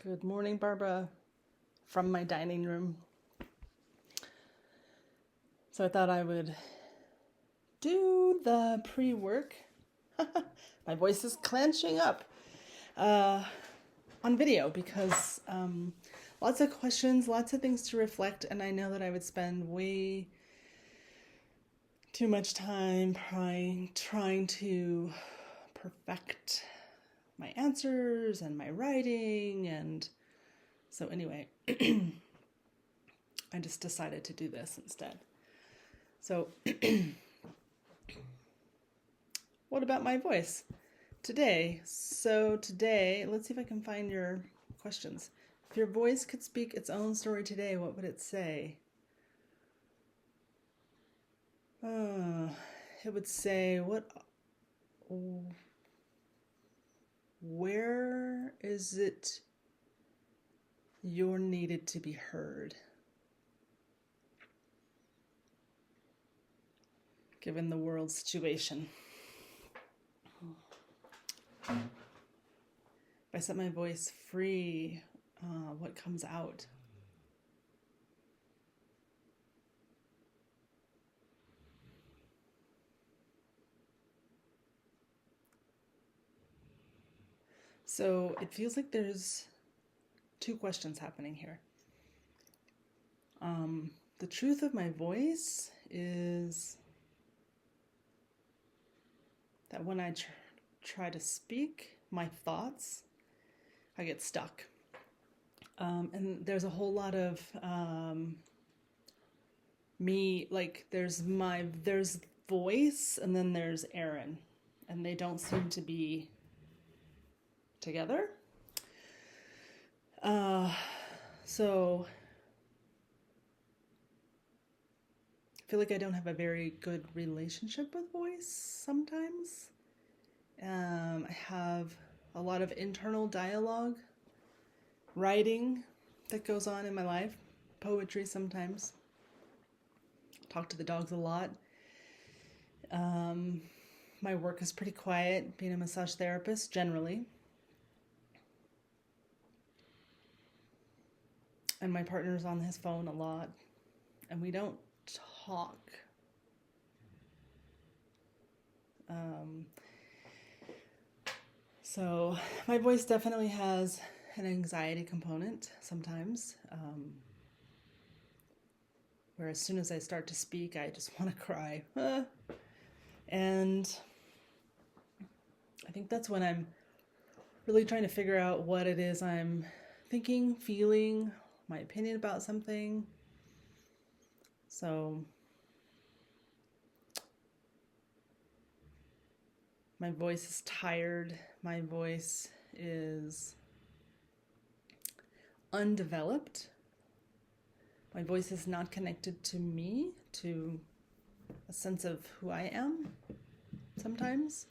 Good morning, Barbara, from my dining room. So I thought I would do the pre-work. My voice is clenching up on video because lots of questions, lots of things to reflect, and I know that I would spend way too much time trying to perfect my answers and my writing, and so anyway, I just decided to do this instead. So, what about my voice today? So today, let's see if I can find your questions. If your voice could speak its own story today, what would it say? It would say, where is it you're needed to be heard? Given the world situation. If I set my voice free, what comes out? So it feels like there's two questions happening here. The truth of my voice is that when I try to speak my thoughts, I get stuck. And there's a whole lot of me, like there's voice and then there's Erin, and they don't seem to be together. So I feel like I don't have a very good relationship with voice sometimes. I have a lot of internal dialogue, writing that goes on in my life, poetry sometimes. Talk to the dogs a lot. My work is pretty quiet, being a massage therapist generally. And my partner's on his phone a lot, and we don't talk. So my voice definitely has an anxiety component sometimes, where as soon as I start to speak, I just want to cry. And I think that's when I'm really trying to figure out what it is I'm thinking, feeling, my opinion about something. So my voice is tired. My voice is undeveloped. My voice is not connected to me, to a sense of who I am sometimes.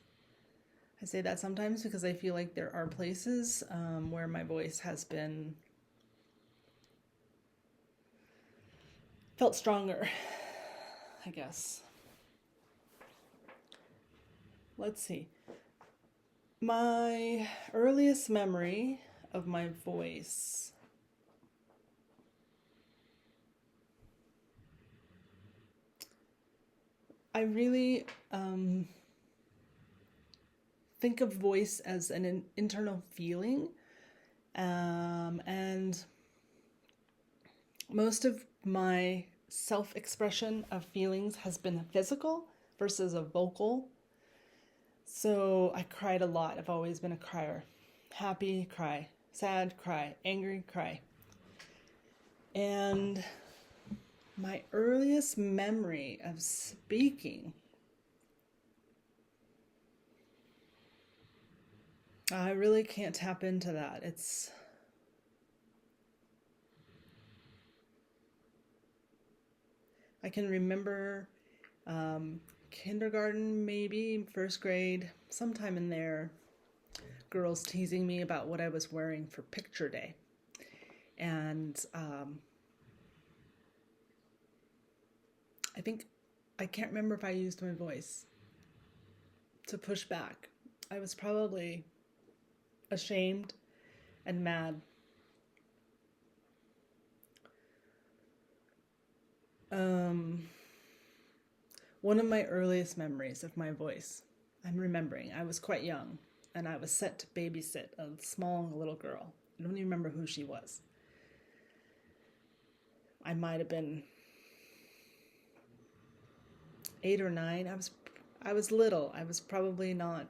I say that sometimes because I feel like there are places where my voice has been felt stronger, I guess. Let's see. My earliest memory of my voice. I really think of voice as an internal feeling, and most of my self-expression of feelings has been physical versus a vocal. So I cried a lot. I've always been a crier. Happy, cry. Sad, cry. Angry, cry. And my earliest memory of speaking, I really can't tap into that. I can remember kindergarten, maybe first grade, sometime in there, girls teasing me about what I was wearing for picture day. And I can't remember if I used my voice to push back. I was probably ashamed and mad Um, One of my earliest memories of my voice, I'm remembering, I was quite young and I was set to babysit a small little girl. I don't even remember who she was. I might have been 8 or 9. I was little. I was probably not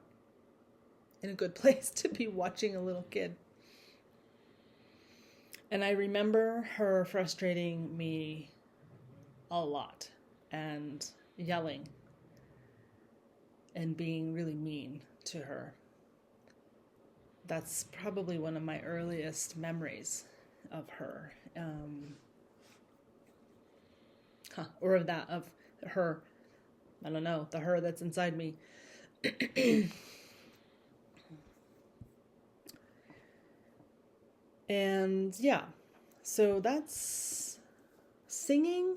in a good place to be watching a little kid. And I remember her frustrating me a lot and yelling and being really mean to her. That's probably one of my earliest memories of her. Or of that, of her. I don't know, the her that's inside me. And yeah, so that's singing.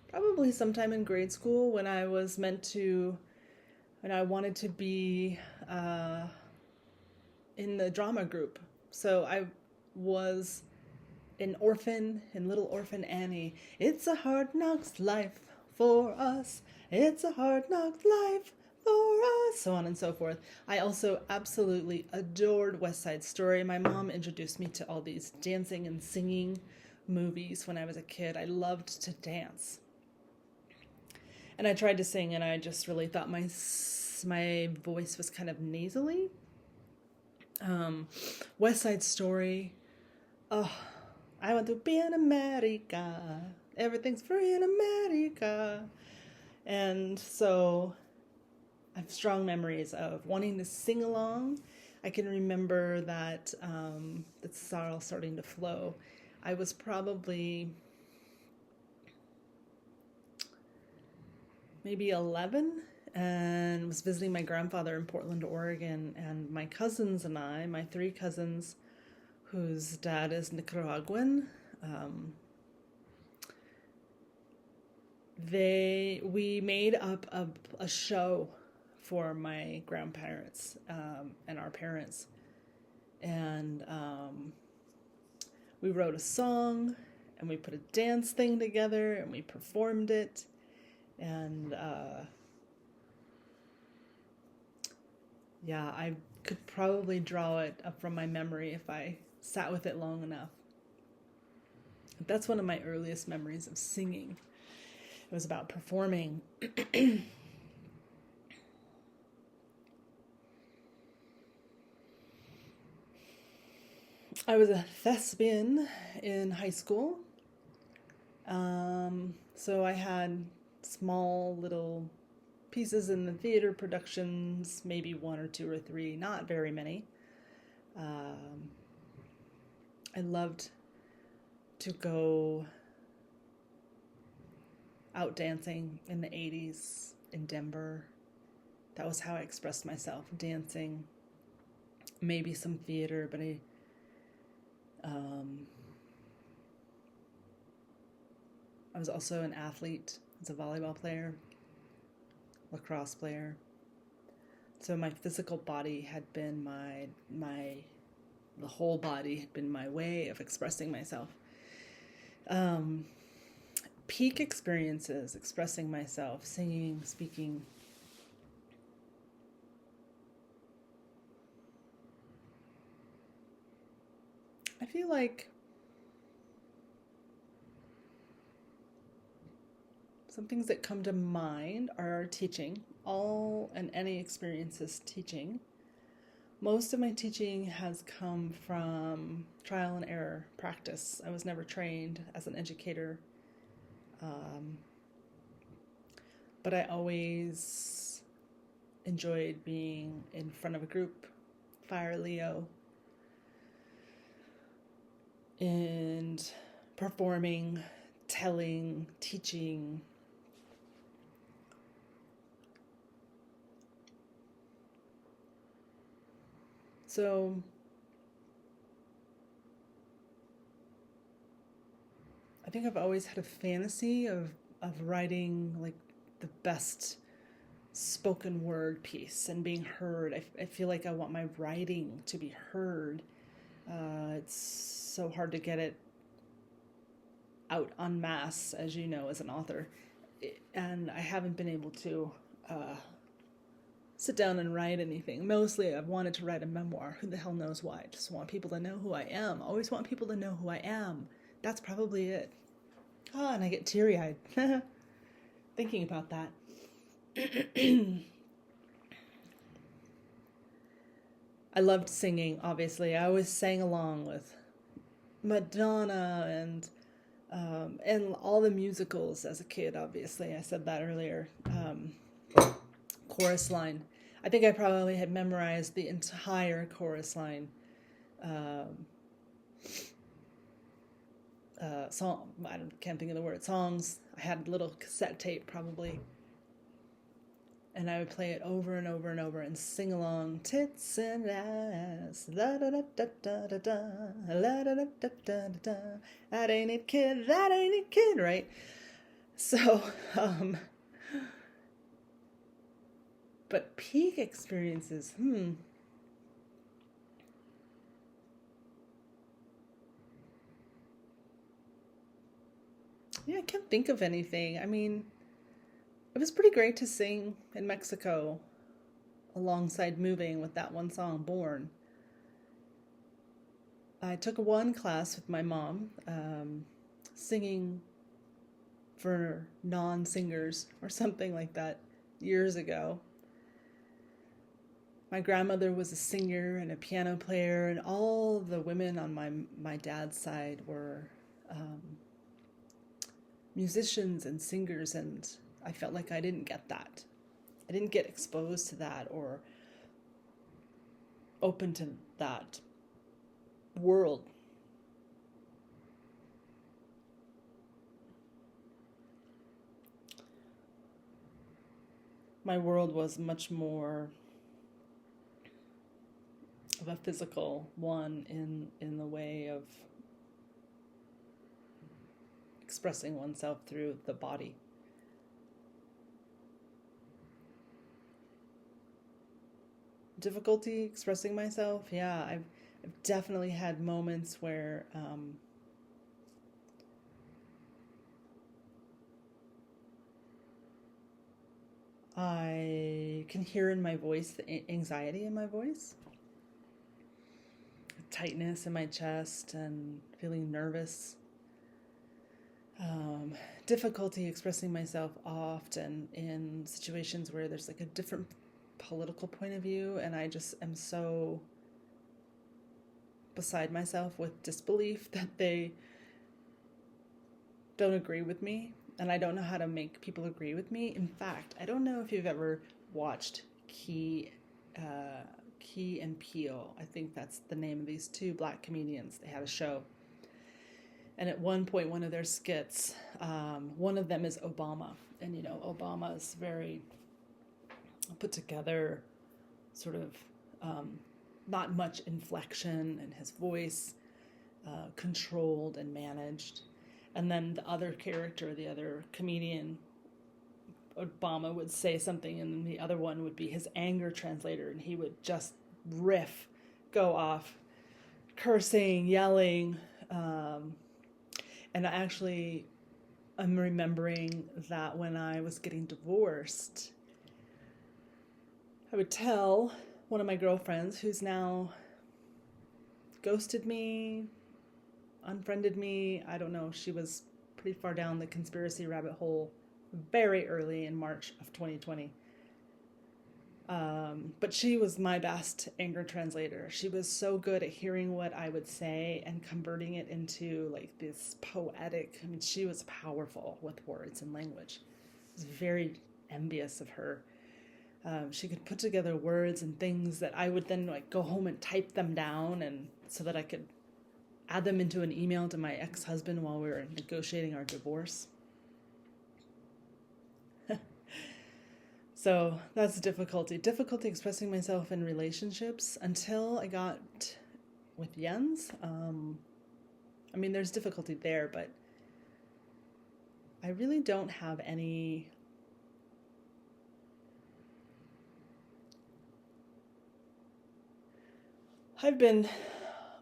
Probably sometime in grade school when I was meant to, when I wanted to be in the drama group. So I was an orphan in Little Orphan Annie. It's a hard knocks life for us. It's a hard knocks life for us. So on and so forth. I also absolutely adored West Side Story. My mom introduced me to all these dancing and singing movies when I was a kid. I loved to dance. And I tried to sing, and I just really thought my voice was kind of nasally. West Side Story. Oh, I want to be in America. Everything's free in America. And so I have strong memories of wanting to sing along. I can remember that it's all starting to flow. I was probably maybe 11 and was visiting my grandfather in Portland, Oregon. And my cousins and I, my 3 cousins, whose dad is Nicaraguan, we made up a show for my grandparents and our parents, and we wrote a song and we put a dance thing together and we performed it, and yeah, I could probably draw it up from my memory if I sat with it long enough. That's one of my earliest memories of singing. It was about performing. I was a thespian in high school. So I had small little pieces in the theater productions, maybe 1 or 2 or 3, not very many. I loved to go out dancing in the 80s in Denver. That was how I expressed myself, dancing, maybe some theater, but I was also an athlete. I was a volleyball player, lacrosse player. So my physical body had been the whole body had been my way of expressing myself. Peak experiences, expressing myself, singing, speaking. I feel like some things that come to mind are teaching. All and any experiences teaching. Most of my teaching has come from trial and error practice. I was never trained as an educator. But I always enjoyed being in front of a group, Fire Leo, and performing, telling, teaching. So I think I've always had a fantasy of writing like the best spoken word piece and being heard. I feel like I want my writing to be heard It's so hard to get it out en masse, as you know, as an author. And I haven't been able to sit down and write anything. Mostly I've wanted to write a memoir. Who the hell knows why? I just want people to know who I am. Always want people to know who I am. That's probably it. Oh, and I get teary-eyed thinking about that. I loved singing, obviously. I always sang along with Madonna and all the musicals as a kid, obviously. I said that earlier. Chorus line. I think I probably had memorized the entire chorus line. Song. Can't think of the word. Songs. I had a little cassette tape probably. And I would play it over and over and over and sing along. Tits and ass, la da da da da da da, la da da da da da. That ain't it, kid. That ain't it, kid. Right. So, but peak experiences. Yeah, I can't think of anything. I mean, it was pretty great to sing in Mexico alongside moving with that one song, Born. I took one class with my mom, singing for non-singers or something like that years ago. My grandmother was a singer and a piano player, and all the women on my dad's side were musicians and singers, and I felt like I didn't get that. I didn't get exposed to that or open to that world. My world was much more of a physical one in the way of expressing oneself through the body. Difficulty expressing myself? Yeah, I've definitely had moments where I can hear in my voice the anxiety in my voice, tightness in my chest, and feeling nervous. Difficulty expressing myself often in situations where there's like a different political point of view, and I just am so beside myself with disbelief that they don't agree with me, and I don't know how to make people agree with me. In fact, I don't know if you've ever watched Key and Peele. I think that's the name of these two black comedians. They had a show. And at one point, one of their skits, one of them is Obama. And, you know, Obama is very put together, sort of not much inflection in his voice, controlled and managed. And then the other character, the other comedian, Obama would say something, and then the other one would be his anger translator, and he would just riff, go off, cursing, yelling. And I'm remembering that when I was getting divorced, I would tell one of my girlfriends, who's now ghosted me, unfriended me. I don't know. She was pretty far down the conspiracy rabbit hole very early in March of 2020. But she was my best anger translator. She was so good at hearing what I would say and converting it into like this poetic. I mean, she was powerful with words and language. I was very envious of her. She could put together words and things that I would then like go home and type them down, and so that I could add them into an email to my ex-husband while we were negotiating our divorce. So that's difficulty expressing myself in relationships until I got with Jens. I mean, there's difficulty there, but I really don't have any I've been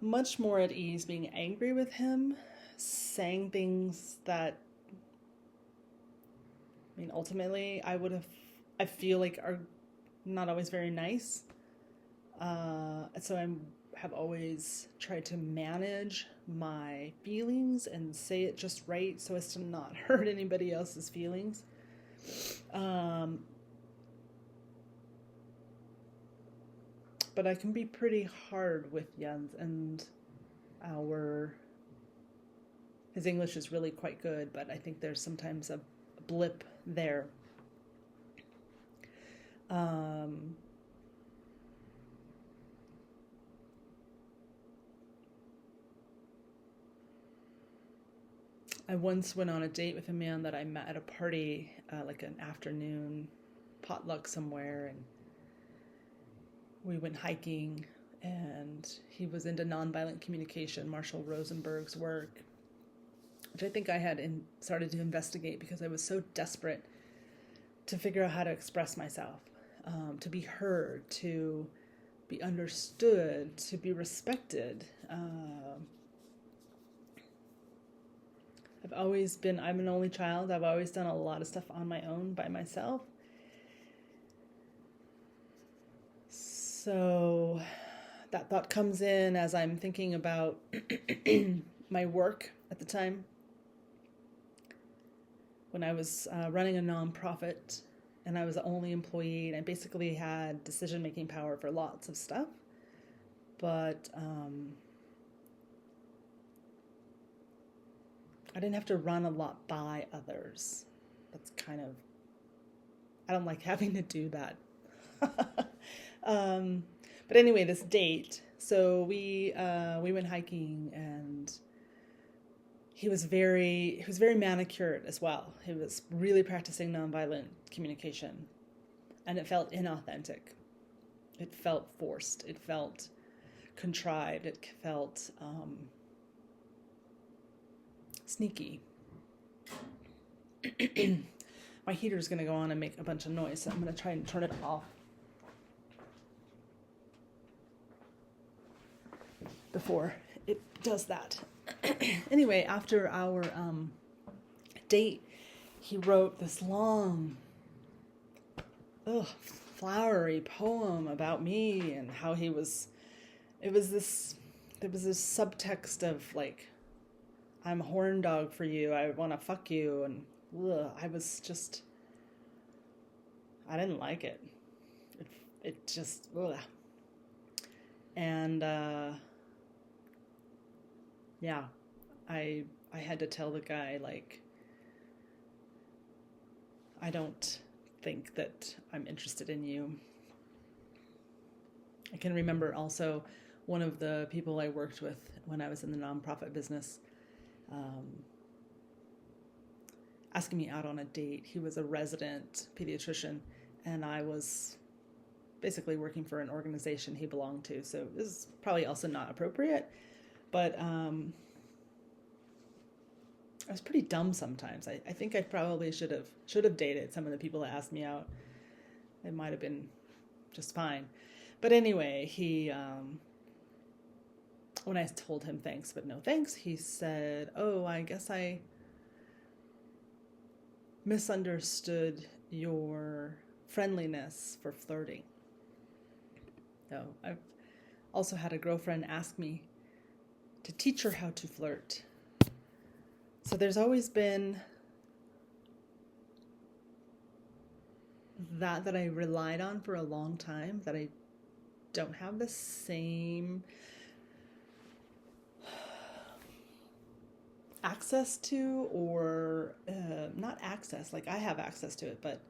much more at ease being angry with him, saying things that, I mean, ultimately I feel like are not always very nice. So have always tried to manage my feelings and say it just right so as to not hurt anybody else's feelings. But I can be pretty hard with Jens, and his English is really quite good, but I think there's sometimes a blip there. I once went on a date with a man that I met at a party, like an afternoon potluck somewhere, and we went hiking, and he was into nonviolent communication, Marshall Rosenberg's work, which I think I had started to investigate because I was so desperate to figure out how to express myself, to be heard, to be understood, to be respected. I'm an only child. I've always done a lot of stuff on my own by myself. So that thought comes in as I'm thinking about my work at the time. When I was running a nonprofit and I was the only employee, and I basically had decision-making power for lots of stuff. But I didn't have to run a lot by others. That's kind of, I don't like having to do that. But anyway, this date, so we went hiking, and he was very manicured as well. He was really practicing nonviolent communication, and it felt inauthentic. It felt forced. It felt contrived. It felt sneaky. My heater is going to go on and make a bunch of noise, so I'm going to try and turn it off before it does that. Anyway, after our date, he wrote this long, flowery poem about me and how there was this subtext of like, I'm a horn dog for you, I want to fuck you, and I didn't like it. It just, and yeah, I had to tell the guy, like, I don't think that I'm interested in you. I can remember also one of the people I worked with when I was in the nonprofit business asking me out on a date. He was a resident pediatrician, and I was basically working for an organization he belonged to, so this is probably also not appropriate, but I was pretty dumb sometimes. I think I probably should have dated some of the people that asked me out. It might have been just fine. But anyway, he when I told him thanks but no thanks, he said, "Oh, I guess I misunderstood your friendliness for flirting." So I've also had a girlfriend ask me to teach her how to flirt. So there's always been that I relied on for a long time, that I don't have the same access to, or not access, like I have access to it, but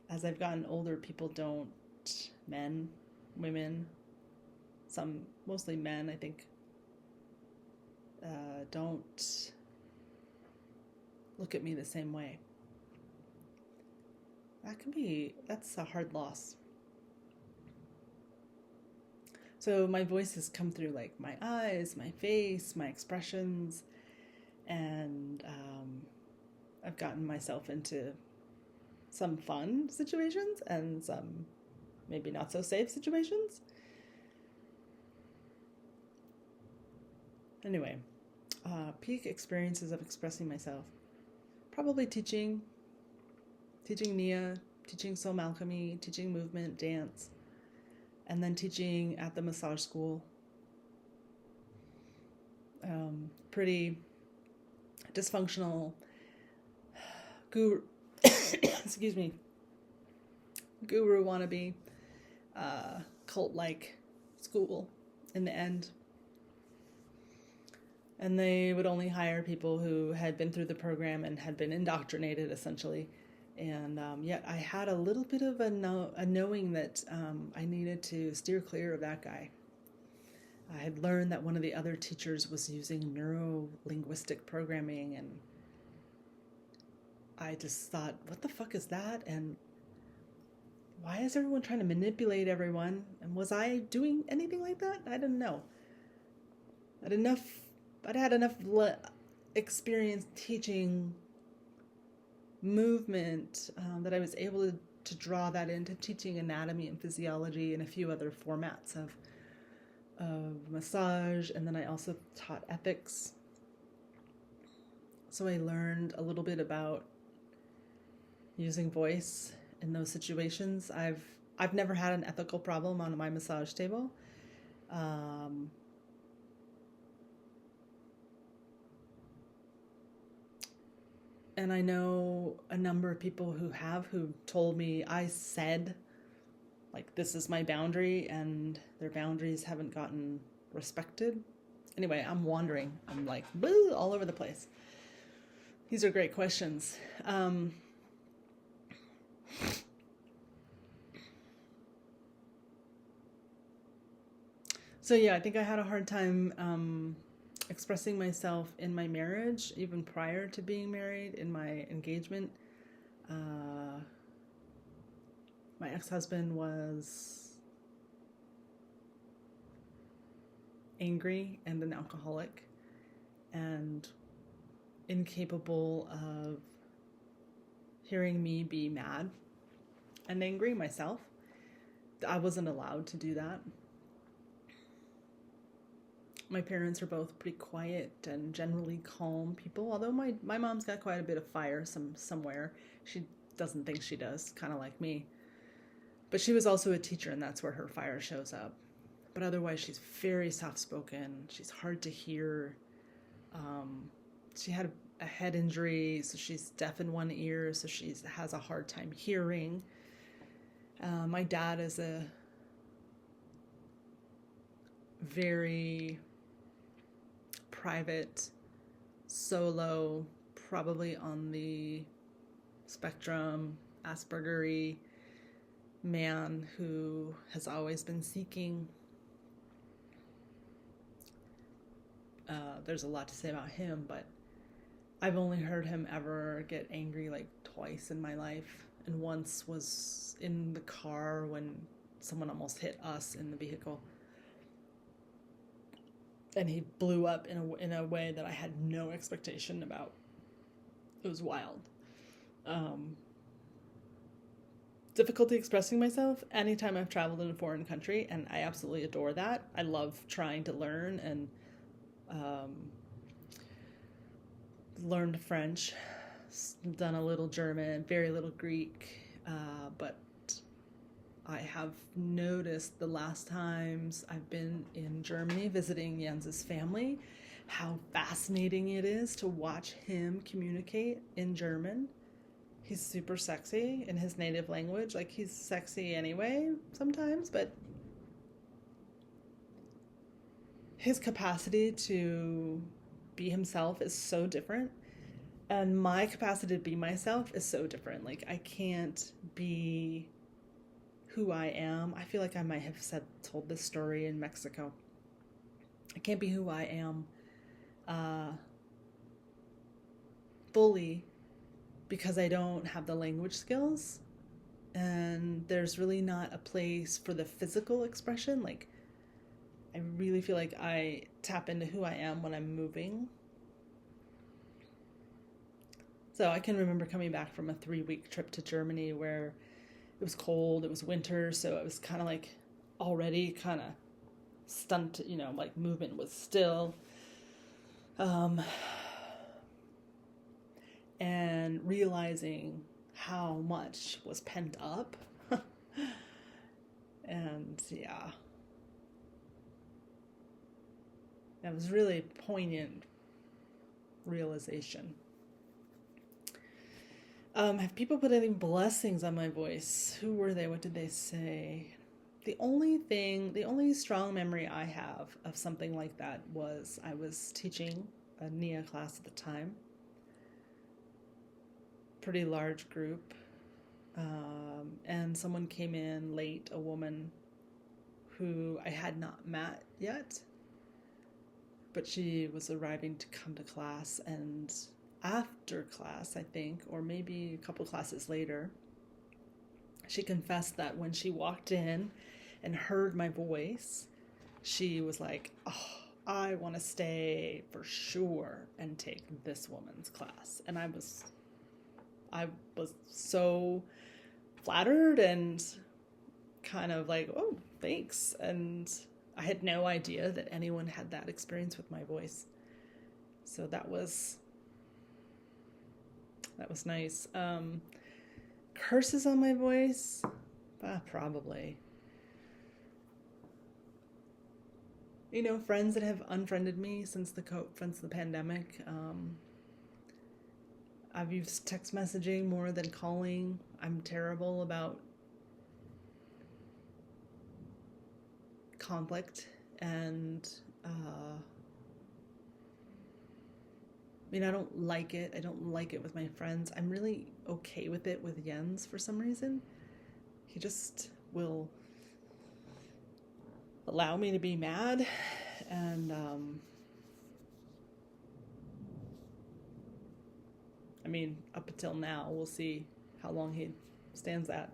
as I've gotten older, people don't, men, women, some, mostly men, I think, don't look at me the same way. That's a hard loss. So my voice has come through like my eyes, my face, my expressions, and I've gotten myself into some fun situations and some maybe not so safe situations. Anyway, peak experiences of expressing myself. Probably teaching Nia, teaching soul alchemy, teaching movement, dance, and then teaching at the massage school. Pretty dysfunctional guru, excuse me, guru wannabe, cult-like school in the end. And they would only hire people who had been through the program and had been indoctrinated, essentially. And yet I had a little bit of a knowing that I needed to steer clear of that guy. I had learned that one of the other teachers was using neuro-linguistic programming, and I just thought, what the fuck is that? And why is everyone trying to manipulate everyone? And was I doing anything like that? I didn't know. I'd had enough experience teaching movement that I was able to draw that into teaching anatomy and physiology and a few other formats of massage. And then I also taught ethics. So I learned a little bit about using voice in those situations. I've never had an ethical problem on my massage table. And I know a number of people who told me I said, like, this is my boundary, and their boundaries haven't gotten respected. Anyway, I'm wandering. I'm like, boo, all over the place. These are great questions. So yeah, I think I had a hard time expressing myself in my marriage, even prior to being married, in my engagement. My ex-husband was angry and an alcoholic and incapable of hearing me be mad and angry myself. I wasn't allowed to do that. My parents are both pretty quiet and generally calm people, although my mom's got quite a bit of fire somewhere. She doesn't think she does, kind of like me. But she was also a teacher, and that's where her fire shows up. But otherwise, she's very soft-spoken. She's hard to hear. She had a head injury, so she's deaf in one ear, so she has a hard time hearing. My dad is a very private, solo, probably on the spectrum, Asperger-y man who has always been seeking. There's a lot to say about him, but I've only heard him ever get angry like twice in my life, and once was in the car when someone almost hit us in the vehicle. And he blew up in a way that I had no expectation about. It was wild. Difficulty expressing myself anytime I've traveled in a foreign country, and I absolutely adore that. I love trying to learn and learned French, done a little German, very little Greek, but I have noticed the last times I've been in Germany visiting Jens's family, how fascinating it is to watch him communicate in German. He's super sexy in his native language. Like, he's sexy anyway sometimes, but his capacity to be himself is so different. And my capacity to be myself is so different. Like, I can't be who I am. I feel like I might have told this story in Mexico. I can't be who I am fully because I don't have the language skills, and there's really not a place for the physical expression. Like, I really feel like I tap into who I am when I'm moving. So I can remember coming back from a 3-week trip to Germany where it was cold, it was winter, so it was kind of like already kind of stunted, like movement was still. Um, and realizing how much was pent up. And yeah, that was really poignant realization. Have people put any blessings on my voice? Who were they? What did they say? The only strong memory I have of something like that was I was teaching a NIA class at the time, pretty large group, and someone came in late, a woman who I had not met yet, but she was arriving to come to class, and after class, I think, or maybe a couple classes later, she confessed that when she walked in and heard my voice, she was like, "Oh, I want to stay for sure and take this woman's class." And I was so flattered and kind of like, "Oh, thanks." And I had no idea that anyone had that experience with my voice. So that was nice. Curses on my voice? Probably. You know, friends that have unfriended me since the pandemic. I've used text messaging more than calling. I'm terrible about conflict, and I don't like it. I don't like it with my friends. I'm really okay with it with Jens for some reason. He just will allow me to be mad, and up until now, we'll see how long he stands that.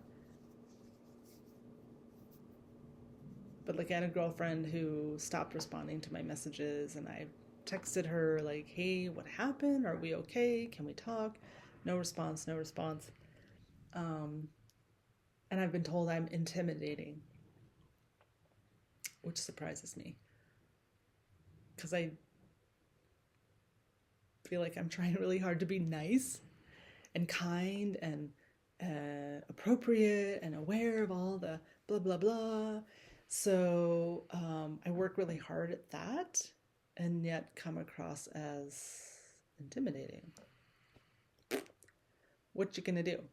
But like, I had a girlfriend who stopped responding to my messages, and I texted her like, "Hey, what happened? Are we okay? Can we talk?" No response, no response. And I've been told I'm intimidating, which surprises me because I feel like I'm trying really hard to be nice and kind and appropriate and aware of all the blah blah blah. So I work really hard at that, and yet come across as intimidating. What you gonna do?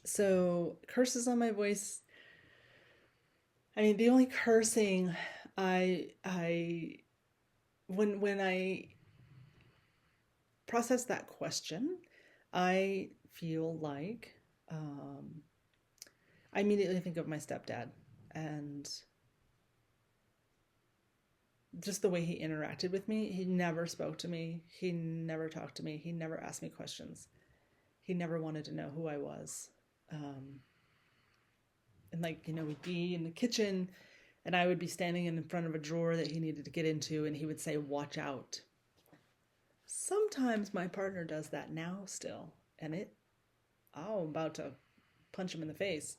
So curses on my voice. The only cursing I when I process that question, I feel like I immediately think of my stepdad and just the way he interacted with me. He never spoke to me. He never talked to me. He never asked me questions. He never wanted to know who I was. And we'd be in the kitchen and I would be standing in front of a drawer that he needed to get into, and he would say, "Watch out." Sometimes my partner does that now still, and I'm about to punch him in the face.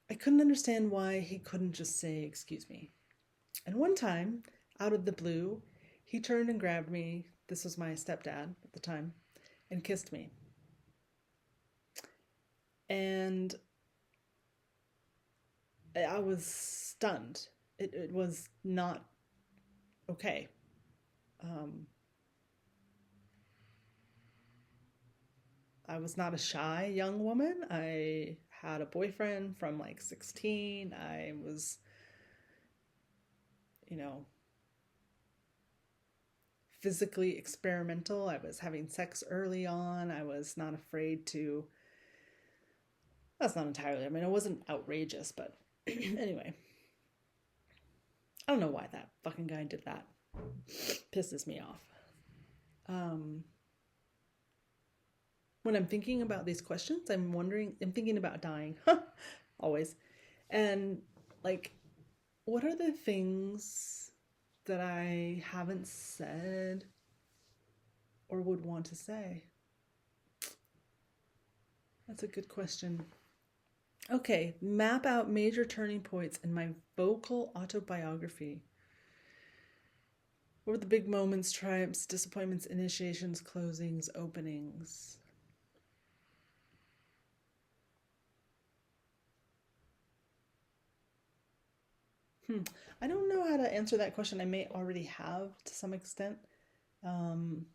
I couldn't understand why he couldn't just say, "Excuse me." And one time, out of the blue, he turned and grabbed me. This was my stepdad at the time, and kissed me. And I was stunned. It was not okay. I was not a shy young woman. I had a boyfriend from like 16. I was, you know, physically experimental. I was having sex early on. I was not afraid to. That's not entirely. It wasn't outrageous, but anyway. I don't know why that fucking guy did that. Pisses me off. When I'm thinking about these questions, I'm thinking about dying. Always. And like, what are the things that I haven't said or would want to say? That's a good question. Okay, map out major turning points in my vocal autobiography. What were the big moments, triumphs, disappointments, initiations, closings, openings? I don't know how to answer that question. I may already have to some extent. Um,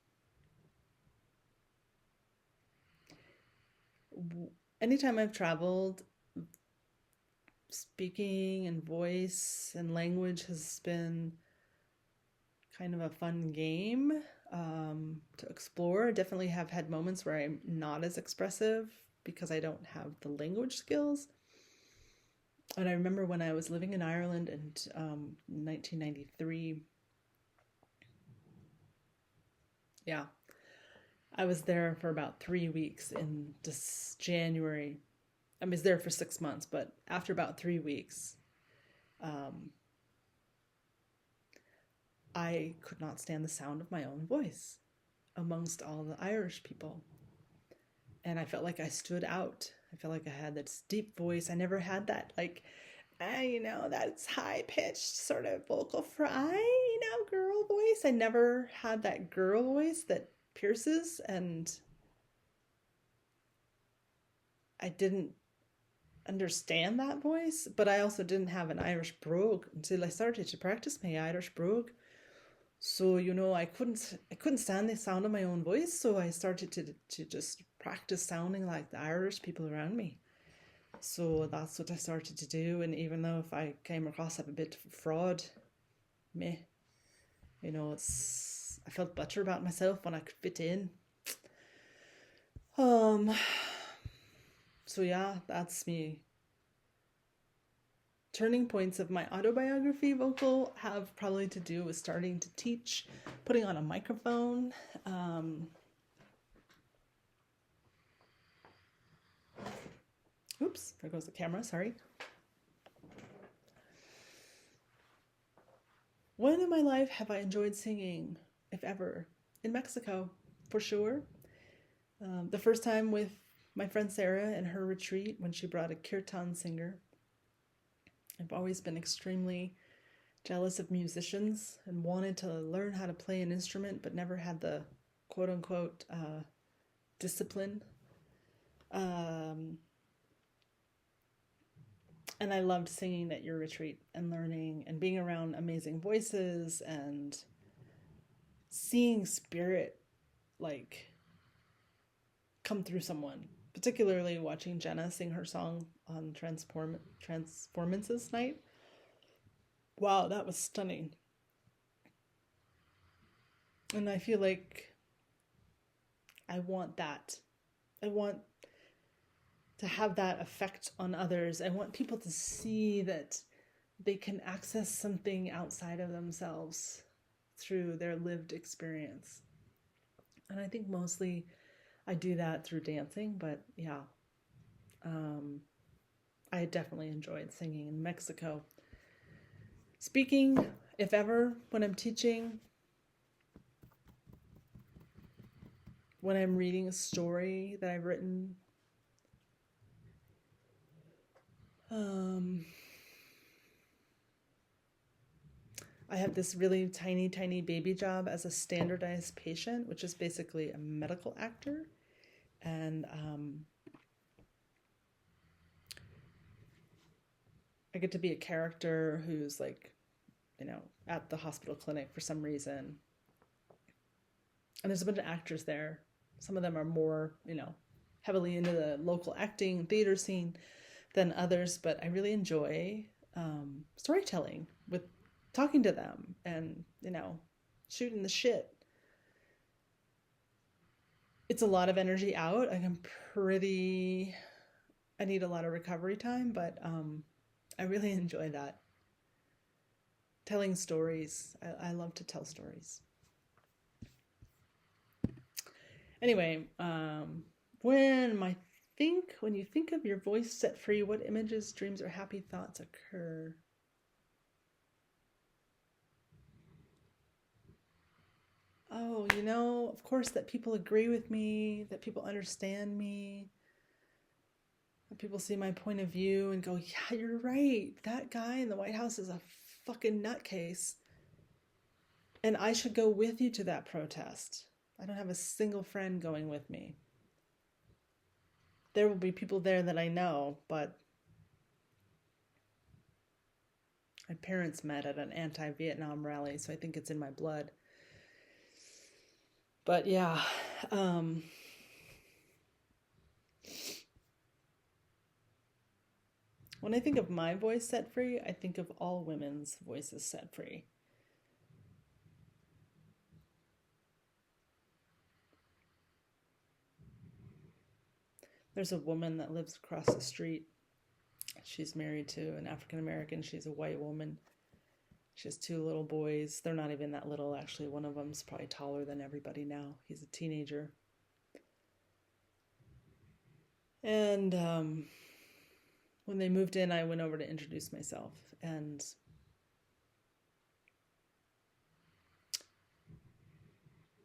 Anytime I've traveled, speaking and voice and language has been kind of a fun game to explore. I definitely have had moments where I'm not as expressive because I don't have the language skills. And I remember when I was living in Ireland in 1993. Yeah, I was there for about 3 weeks in this January. I was there for 6 months, but after about 3 weeks, um, I could not stand the sound of my own voice amongst all the Irish people. And I felt like I stood out. I felt like I had this deep voice. I never had that, like, that's high pitched sort of vocal fry, girl voice. I never had that girl voice that pierces, and I didn't understand that voice, but I also didn't have an Irish brogue until I started to practice my Irish brogue. So I couldn't stand the sound of my own voice, so I started to just practice sounding like the Irish people around me. So that's what I started to do, and even though if I came across a bit of a fraud, meh, it's I felt better about myself when I could fit in. Um, so yeah, that's me. Turning points of my autobiography vocal have probably to do with starting to teach, putting on a microphone. Oops, there goes the camera, sorry. When in my life have I enjoyed singing, if ever? In Mexico, for sure. The first time with my friend Sarah in her retreat when she brought a kirtan singer. I've always been extremely jealous of musicians and wanted to learn how to play an instrument, but never had the quote unquote discipline. And I loved singing at your retreat and learning and being around amazing voices and seeing spirit like come through someone, particularly watching Jenna sing her song on Transformances night. Wow, that was stunning. And I feel like I want that. I want to have that effect on others. I want people to see that they can access something outside of themselves through their lived experience. And I think mostly I do that through dancing, but yeah, I definitely enjoyed singing in Mexico. Speaking, if ever, when I'm teaching, when I'm reading a story that I've written, I have this really tiny, tiny baby job as a standardized patient, which is basically a medical actor. And I get to be a character who's like, at the hospital clinic for some reason. And there's a bunch of actors there. Some of them are more, heavily into the local acting theater scene than others, but I really enjoy storytelling with talking to them and, shooting the shit. It's a lot of energy out. I need a lot of recovery time, but I really enjoy that. Telling stories. I love to tell stories. Anyway, when you think of your voice set free, what images, dreams, or happy thoughts occur? Oh, of course, that people agree with me, that people understand me, that people see my point of view and go, yeah, you're right. That guy in the White House is a fucking nutcase. And I should go with you to that protest. I don't have a single friend going with me. There will be people there that I know, but my parents met at an anti-Vietnam rally, so I think it's in my blood. But yeah, when I think of my voice set free, I think of all women's voices set free. There's a woman that lives across the street. She's married to an African American. She's a white woman. She has two little boys. They're not even that little, actually. One of them's probably taller than everybody now. He's a teenager. And when they moved in, I went over to introduce myself. And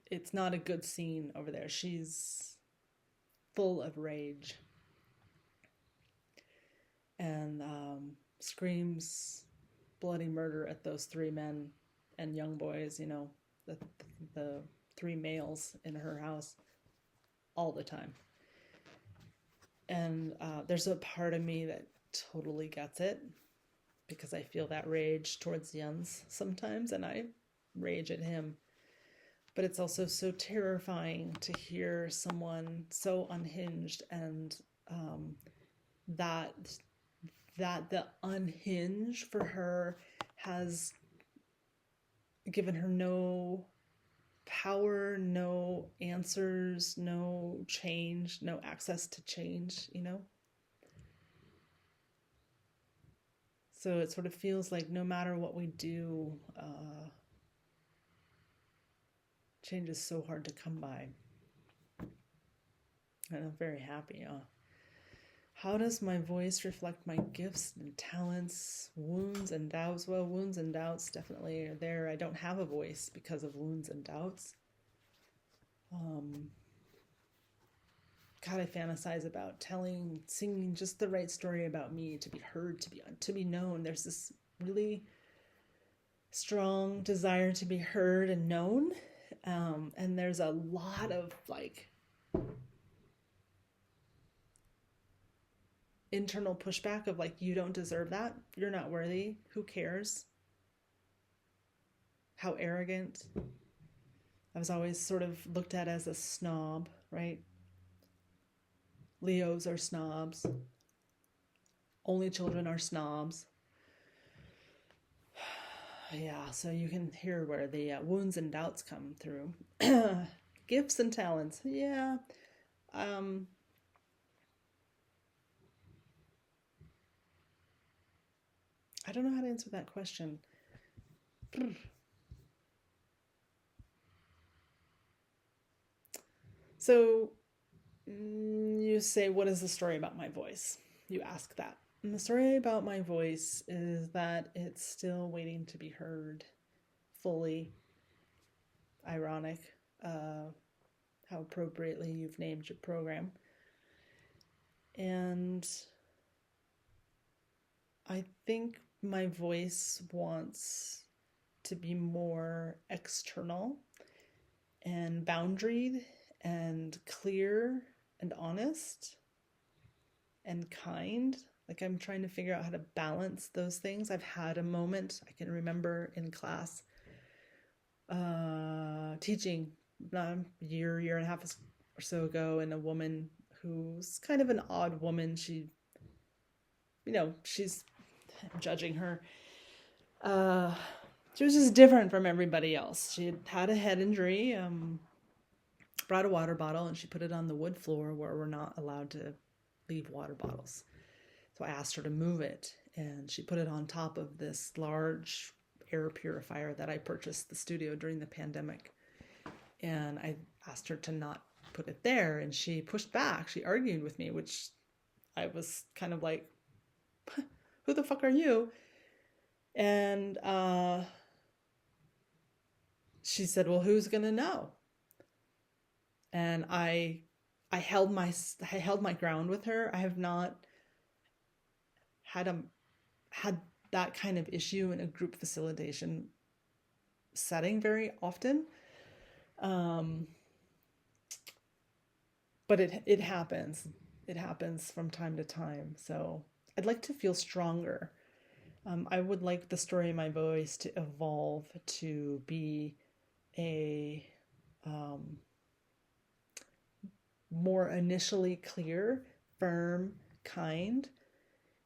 it's not a good scene over there. She's full of rage and screams bloody murder at those three men and young boys, the three males in her house all the time. And there's a part of me that totally gets it, because I feel that rage towards Jens sometimes, and I rage at him. But it's also so terrifying to hear someone so unhinged, and that the unhinge for her has given her no power, no answers, no change, no access to change, So it sort of feels like no matter what we do, change is so hard to come by. And I'm very happy. How does my voice reflect my gifts and talents, wounds and doubts? Well, wounds and doubts definitely are there. I don't have a voice because of wounds and doubts. God, I fantasize about singing just the right story about me, to be heard, to be known. There's this really strong desire to be heard and known. And there's a lot of internal pushback of you don't deserve that. You're not worthy. Who cares? How arrogant. I was always sort of looked at as a snob, right? Leos are snobs. Only children are snobs. Yeah, so you can hear where the wounds and doubts come through. Gifts and talents. Yeah. I don't know how to answer that question. So you say, what is the story about my voice? You ask that. And the story about my voice is that it's still waiting to be heard fully. Ironic how appropriately you've named your program. And I think my voice wants to be more external and boundaried and clear and honest and kind. I'm trying to figure out how to balance those things. I've had a moment, I can remember in class, teaching a year and a half or so ago, and a woman who's kind of an odd woman. She's judging her. She was just different from everybody else. She had a head injury, brought a water bottle, and she put it on the wood floor where we're not allowed to leave water bottles. So I asked her to move it, and she put it on top of this large air purifier that I purchased at the studio during the pandemic. And I asked her to not put it there, and she pushed back. She argued with me, which I was kind of like, who the fuck are you? And she said, well, who's gonna know? And I held my ground with her. I have not had that kind of issue in a group facilitation setting very often. Um, but it happens. It happens from time to time. So I'd like to feel stronger. I would like the story of my voice to evolve to be a um, more initially clear, firm, kind.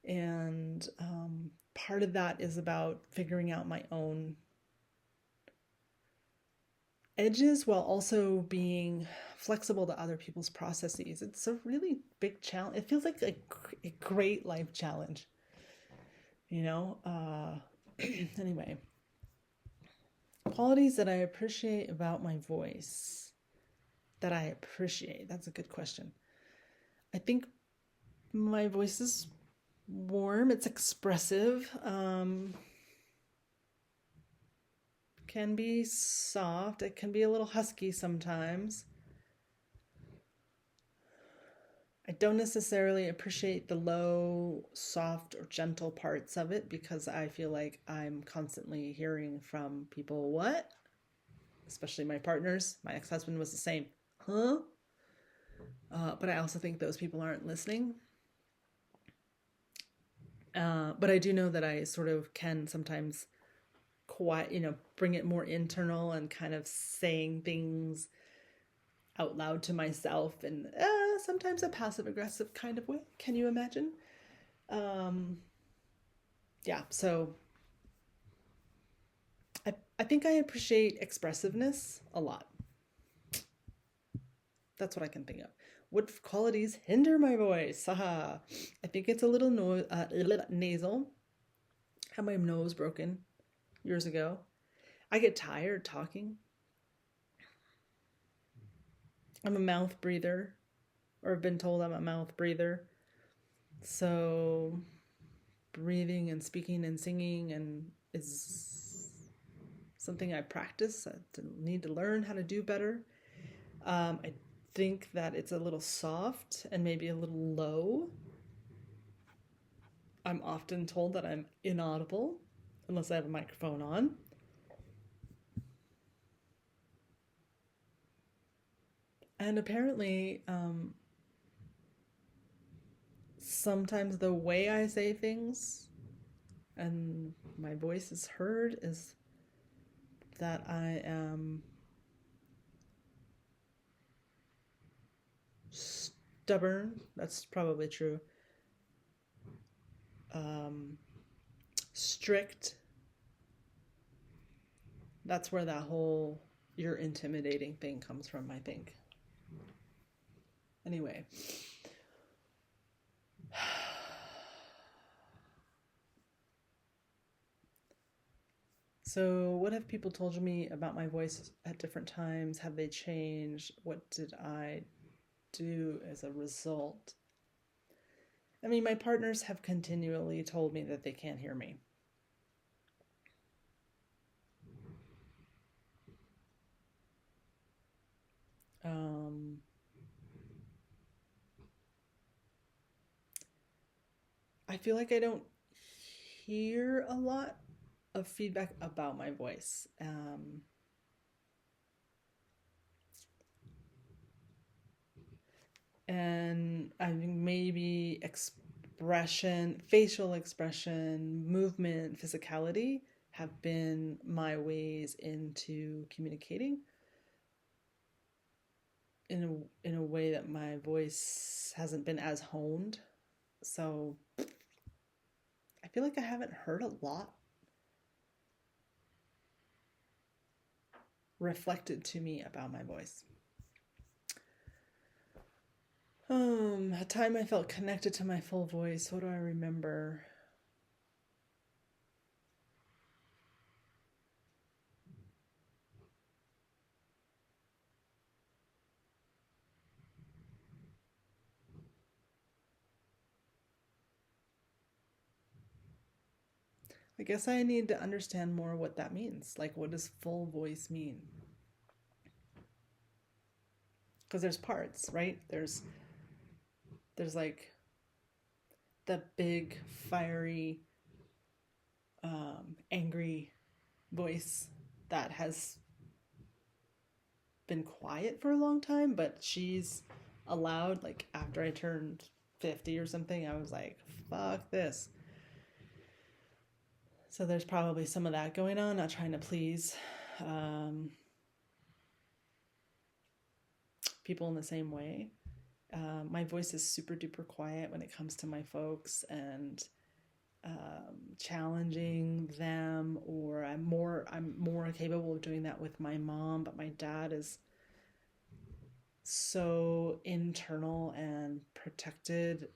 And part of that is about figuring out my own edges while also being flexible to other people's processes. It's a really big challenge. It feels like a great life challenge, you know? Anyway, qualities that I appreciate about my voice. That I appreciate. That's a good question. I think my voice is warm, it's expressive, can be soft, it can be a little husky sometimes. I don't necessarily appreciate the low, soft, or gentle parts of it because I feel like I'm constantly hearing from people, what? Especially my partners. My ex husband was the same. Huh? But I also think those people aren't listening. But I do know that I sort of can sometimes quiet, bring it more internal and kind of saying things out loud to myself in sometimes a passive aggressive kind of way. Can you imagine? Um, yeah, so I think I appreciate expressiveness a lot. That's what I can think of. What qualities hinder my voice? Haha. I think it's a little nasal. I had my nose broken years ago. I get tired talking. I'm a mouth breather, or I've been told I'm a mouth breather. So breathing and speaking and singing and is something I practice. I need to learn how to do better. I think that it's a little soft and maybe a little low. I'm often told that I'm inaudible unless I have a microphone on. And apparently, sometimes the way I say things and my voice is heard is that I am stubborn. That's probably true. Strict. That's where that whole you're intimidating thing comes from, I think. Anyway. So, what have people told me about my voice at different times? Have they changed? What did I do as a result? I mean, my partners have continually told me that they can't hear me. Um, I feel like I don't hear a lot of feedback about my voice. And I think maybe expression, facial expression, movement, physicality have been my ways into communicating in a way that my voice hasn't been as honed. So I feel like I haven't heard a lot reflected to me about my voice. A time I felt connected to my full voice. What do I remember? I guess I need to understand more what that means. Like, what does full voice mean? Because there's parts, right? There's like the big, fiery, angry voice that has been quiet for a long time, but she's allowed, like after I turned 50 or something, I was like, fuck this. So there's probably some of that going on, not trying to please people in the same way. My voice is super duper quiet when it comes to my folks, and challenging them, or I'm more capable of doing that with my mom, but my dad is so internal and protected.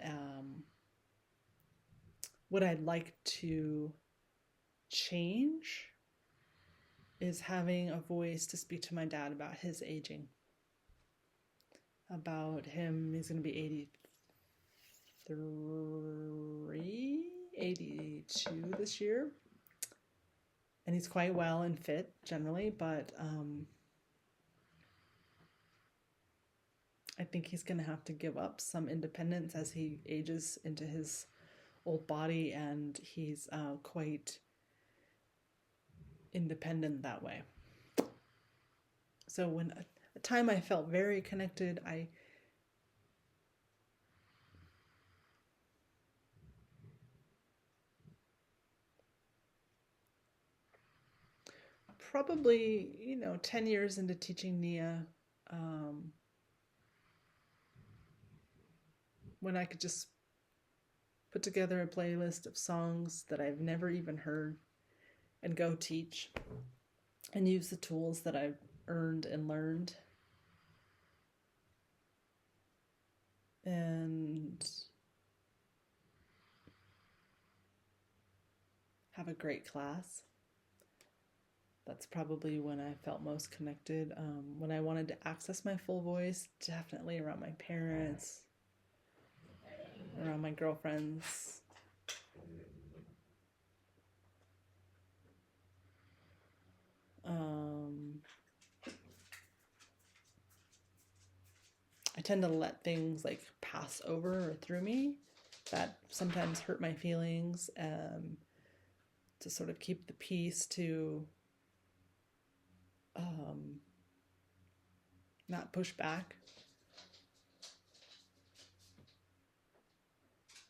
What I'd like to change is having a voice to speak to my dad about his aging, about him. He's going to be 83, 82 this year. And he's quite well and fit generally, but I think he's going to have to give up some independence as he ages into his old body, and he's quite independent that way. So when a time I felt very connected, I probably, 10 years into teaching Nia, when I could just put together a playlist of songs that I've never even heard and go teach and use the tools that I've earned and learned, and have a great class. That's probably when I felt most connected. When I wanted to access my full voice, definitely around my parents, around my girlfriends. I tend to let things like pass over or through me that sometimes hurt my feelings, to sort of keep the peace, to not push back.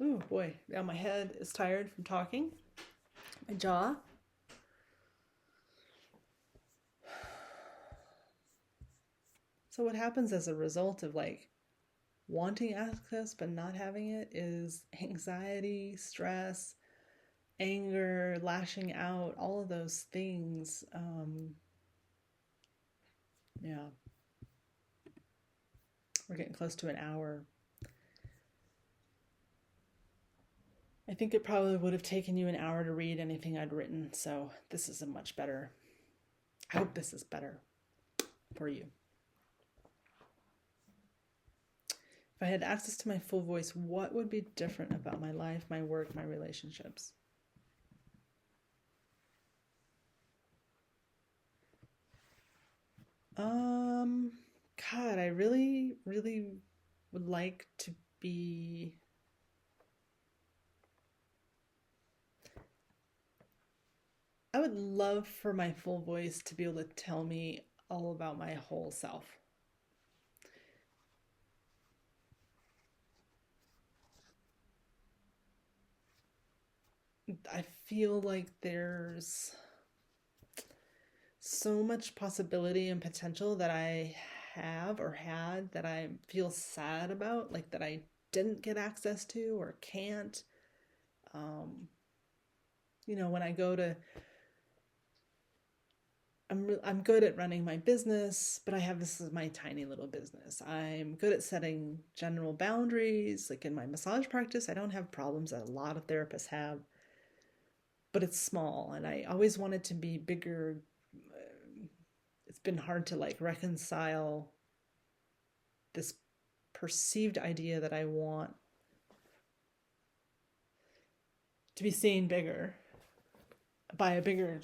Ooh, boy, now my head is tired from talking. My jaw. So what happens as a result of like wanting access but not having it is anxiety, stress, anger, lashing out, all of those things. Yeah. We're getting close to an hour. I think it probably would have taken you an hour to read anything I'd written, so this is a much better. I hope this is better for you. If I had access to my full voice, what would be different about my life, my work, my relationships? God, I really, really would like to be... I would love for my full voice to be able to tell me all about my whole self. I feel like there's so much possibility and potential that I have or had that I feel sad about, like that I didn't get access to or can't. When I go to, I'm good at running my business, but this is my tiny little business. I'm good at setting general boundaries. Like in my massage practice, I don't have problems that a lot of therapists have, but it's small, and I always wanted to be bigger. It's been hard to like reconcile this perceived idea that I want to be seen bigger by a bigger,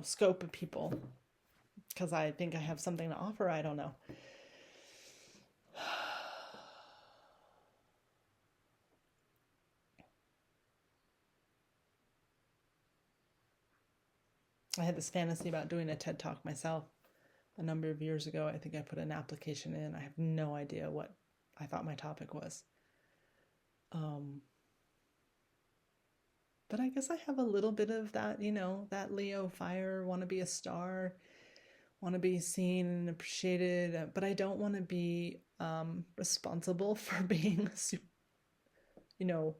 scope of people, because I think I have something to offer. I don't know. I had this fantasy about doing a TED Talk myself a number of years ago. I think I put an application in. I have no idea what I thought my topic was. But I guess I have a little bit of that, that Leo fire, want to be a star, want to be seen and appreciated, but I don't want to be responsible for being, you know,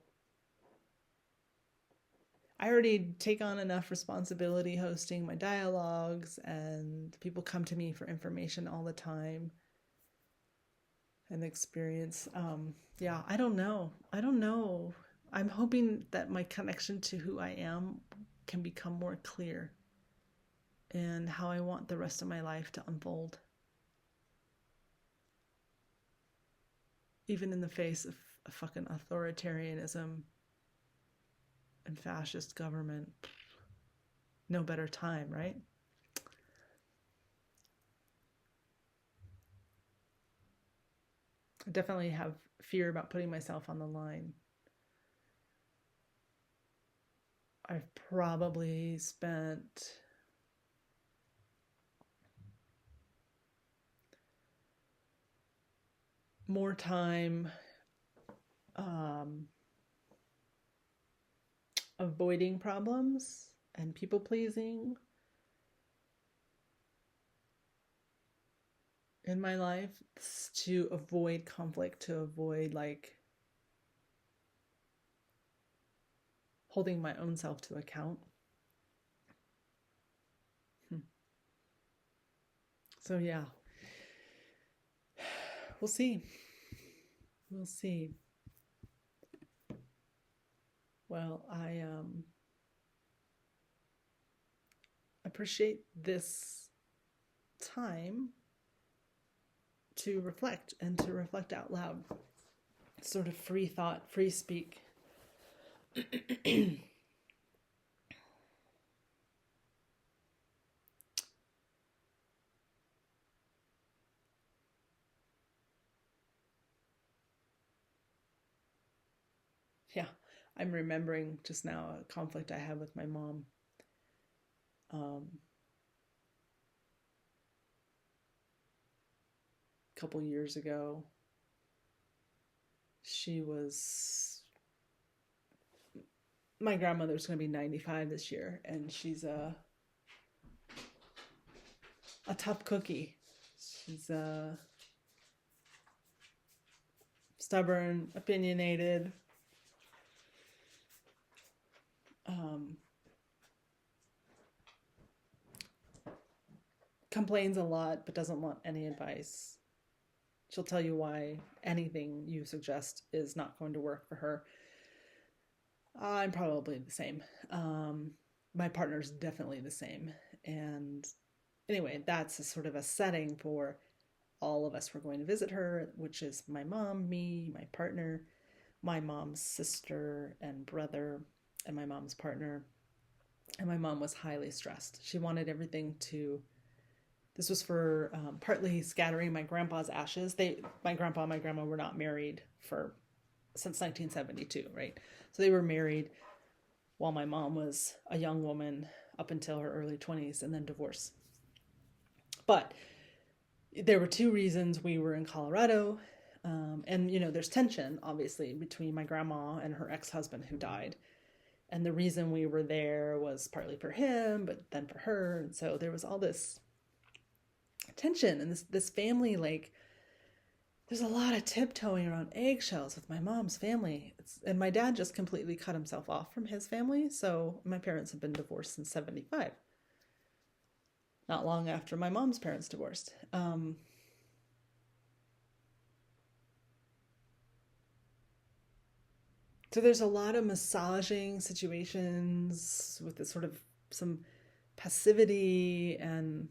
I already take on enough responsibility hosting my dialogues, and people come to me for information all the time and experience. Yeah, I don't know. I'm hoping that my connection to who I am can become more clear and how I want the rest of my life to unfold. Even in the face of fucking authoritarianism and fascist government. No better time, right? I definitely have fear about putting myself on the line. I've probably spent more time avoiding problems and people pleasing in my life to avoid conflict, to avoid holding my own self to account. So yeah, we'll see. We'll see. Well, I appreciate this time to reflect and to reflect out loud. Sort of free thought, free speak. Yeah, I'm remembering just now a conflict I had with my mom. A couple years ago. My grandmother's going to be 95 this year, and she's a tough cookie. She's stubborn, opinionated, complains a lot, but doesn't want any advice. She'll tell you why anything you suggest is not going to work for her. I'm probably the same. My partner's definitely the same. And anyway, that's a sort of a setting for all of us. We're going to visit her, which is my mom, me, my partner, my mom's sister and brother, and my mom's partner. And my mom was highly stressed. She wanted everything to. This was for partly scattering my grandpa's ashes. My grandpa and my grandma were not married since 1972, right? So they were married while my mom was a young woman up until her early 20s, and then divorced. But there were two reasons we were in Colorado. And, there's tension, obviously, between my grandma and her ex-husband who died. And the reason we were there was partly for him, but then for her. And so there was all this tension, and this family, there's a lot of tiptoeing around eggshells with my mom's family. And my dad just completely cut himself off from his family. So my parents have been divorced since 1975. Not long after my mom's parents divorced. So there's a lot of massaging situations with this sort of some passivity, and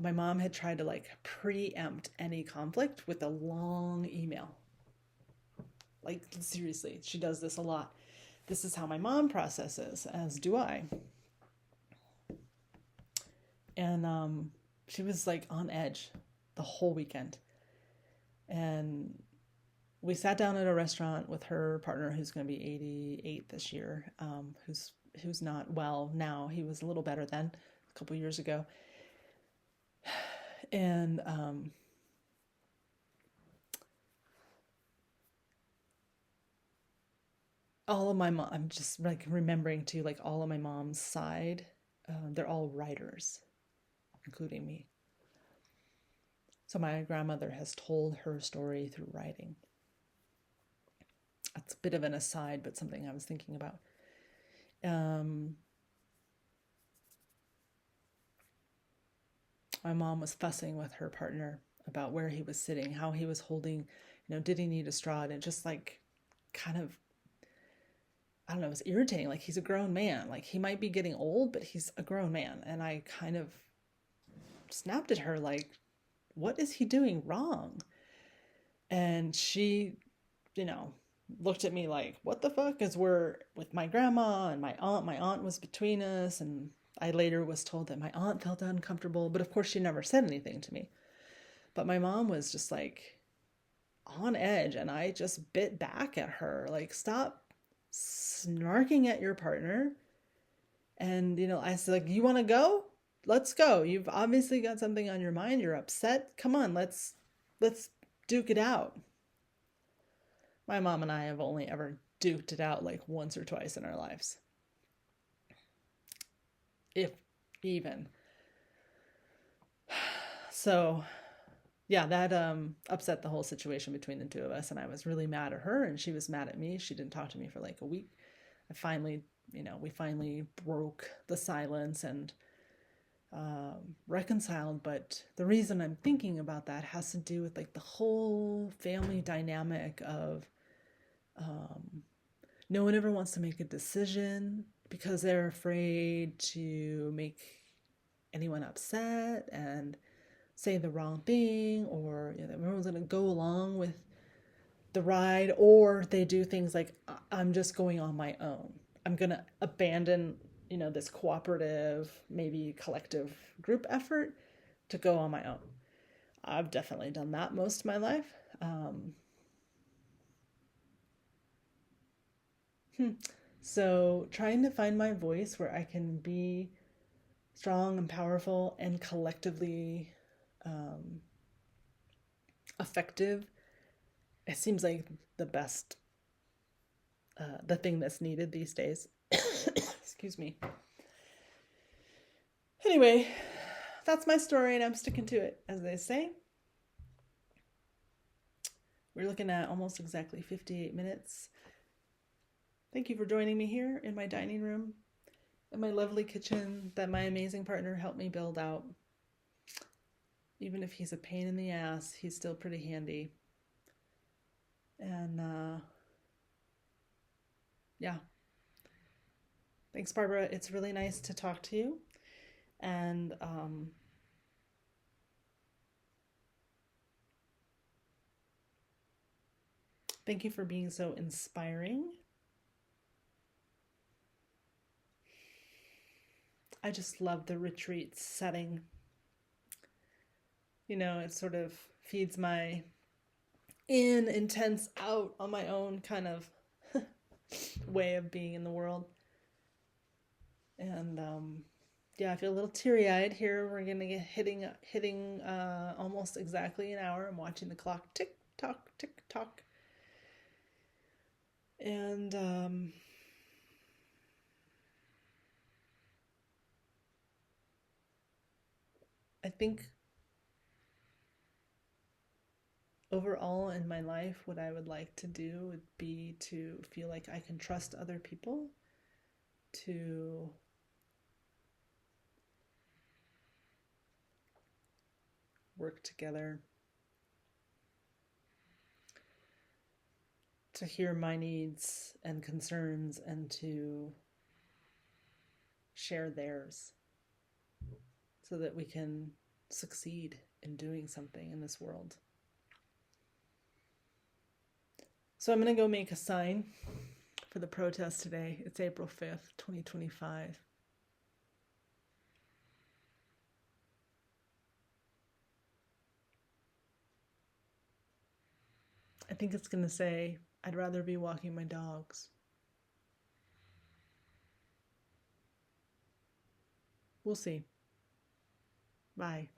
my mom had tried to preempt any conflict with a long email. Seriously, she does this a lot. This is how my mom processes, as do I. And she was on edge the whole weekend. And we sat down at a restaurant with her partner, who's going to be 88 this year, who's not well now. He was a little better then, a couple years ago. And all of my mom, I'm just like remembering too, like all of my mom's side, they're all writers, including me. So my grandmother has told her story through writing. That's a bit of an aside, but something I was thinking about. My mom was fussing with her partner about where he was sitting, how he was holding, did he need a straw? And it just like kind of, I don't know, it was irritating. Like he's a grown man. Like he might be getting old, but he's a grown man. And I kind of snapped at her, like, what is he doing wrong? And she, you know, looked at me like, what the fuck? Because we're with my grandma and my aunt. My aunt was between us. And I later was told that my aunt felt uncomfortable. But of course, she never said anything to me. But my mom was just like on edge. And I just bit back at her, like, stop snarking at your partner. And, I said, like, you want to go? Let's go. You've obviously got something on your mind. You're upset. Come on, let's duke it out. My mom and I have only ever duked it out like once or twice in our lives. If even. So, yeah, that upset the whole situation between the two of us, and I was really mad at her and she was mad at me. She didn't talk to me for like a week. We finally broke the silence and reconciled. But the reason I'm thinking about that has to do with like the whole family dynamic of no one ever wants to make a decision because they're afraid to make anyone upset and say the wrong thing, or everyone's going to go along with the ride, or they do things like, I'm just going on my own. I'm going to abandon, this cooperative, maybe collective group effort to go on my own. I've definitely done that most of my life. So trying to find my voice where I can be strong and powerful and collectively effective, it seems like the best, the thing that's needed these days. Excuse me. Anyway, that's my story and I'm sticking to it, as they say. We're looking at almost exactly 58 minutes. Thank you for joining me here in my dining room, in my lovely kitchen that my amazing partner helped me build out. Even if he's a pain in the ass, he's still pretty handy. And yeah. Thanks, Barbara. It's really nice to talk to you. And thank you for being so inspiring. I just love the retreat setting. It sort of feeds my in, intense, out on my own kind of way of being in the world. And yeah, I feel a little teary-eyed here. We're gonna get hitting almost exactly an hour. I'm watching the clock tick tock, tick tock. And I think overall in my life, what I would like to do would be to feel like I can trust other people to work together, to hear my needs and concerns, and to share theirs so that we can succeed in doing something in this world. So I'm going to go make a sign for the protest today. It's April 5th, 2025. I think it's going to say, I'd rather be walking my dogs. We'll see. Bye.